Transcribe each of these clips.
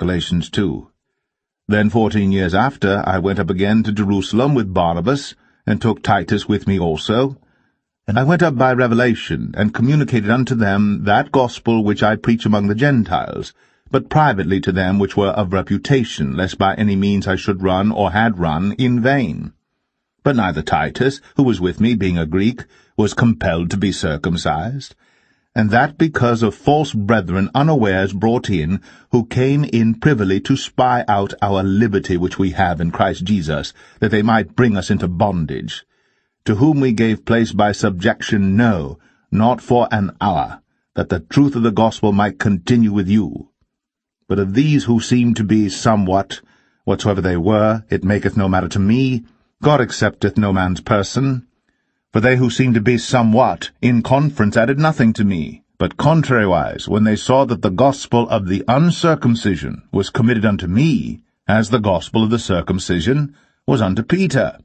Galatians 2. Then 14 years after, I went up again to Jerusalem with Barnabas, and took Titus with me also. And I went up by revelation, and communicated unto them that gospel which I preach among the Gentiles, but privately to them which were of reputation, lest by any means I should run, or had run, in vain. But neither Titus, who was with me, being a Greek, was compelled to be circumcised, and that because of false brethren unawares brought in, who came in privily to spy out our liberty which we have in Christ Jesus, that they might bring us into bondage, to whom we gave place by subjection, no, not for an hour, that the truth of the gospel might continue with you. But of these who seem to be somewhat, whatsoever they were, it maketh no matter to me, God accepteth no man's person. For they who seemed to be somewhat in conference added nothing to me, but contrariwise, when they saw that the gospel of the uncircumcision was committed unto me, as the gospel of the circumcision was unto Peter.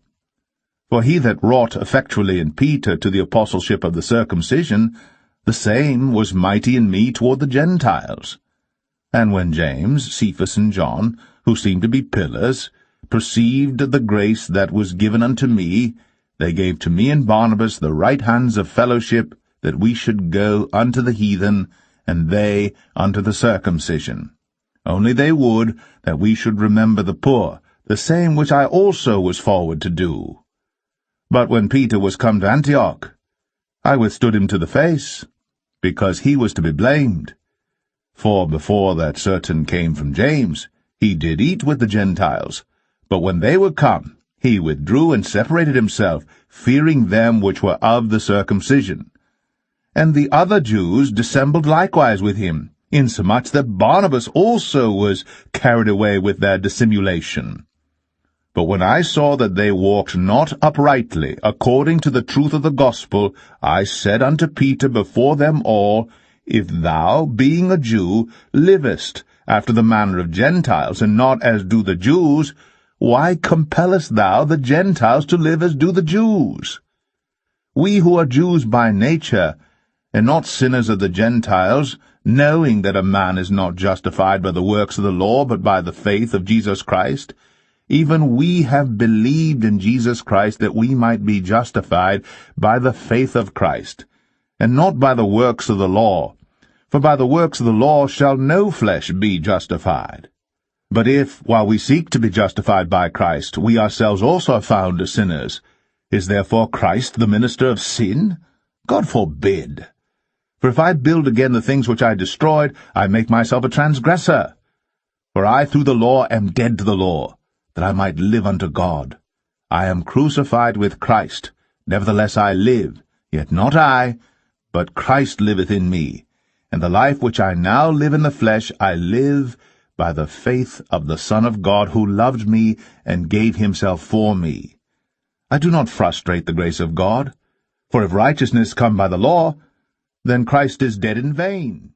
For he that wrought effectually in Peter to the apostleship of the circumcision, the same was mighty in me toward the Gentiles. And when James, Cephas, and John, who seemed to be pillars, perceived the grace that was given unto me, they gave to me and Barnabas the right hands of fellowship, that we should go unto the heathen, and they unto the circumcision. Only they would that we should remember the poor, the same which I also was forward to do. But when Peter was come to Antioch, I withstood him to the face, because he was to be blamed. For before that certain came from James, he did eat with the Gentiles, but when they were come, he withdrew and separated himself, fearing them which were of the circumcision. And the other Jews dissembled likewise with him, insomuch that Barnabas also was carried away with their dissimulation. But when I saw that they walked not uprightly, according to the truth of the gospel, I said unto Peter before them all, If thou, being a Jew, livest after the manner of Gentiles, and not as do the Jews, why compellest thou the Gentiles to live as do the Jews? We who are Jews by nature, and not sinners of the Gentiles, knowing that a man is not justified by the works of the law, but by the faith of Jesus Christ, even we have believed in Jesus Christ, that we might be justified by the faith of Christ, and not by the works of the law. For by the works of the law shall no flesh be justified. But if, while we seek to be justified by Christ, we ourselves also are found as sinners, is therefore Christ the minister of sin? God forbid. For if I build again the things which I destroyed, I make myself a transgressor. For I through the law am dead to the law, that I might live unto God. I am crucified with Christ, nevertheless I live, yet not I, but Christ liveth in me. And the life which I now live in the flesh I live by the faith of the Son of God, who loved me and gave himself for me. I do not frustrate the grace of God, for if righteousness come by the law, then Christ is dead in vain.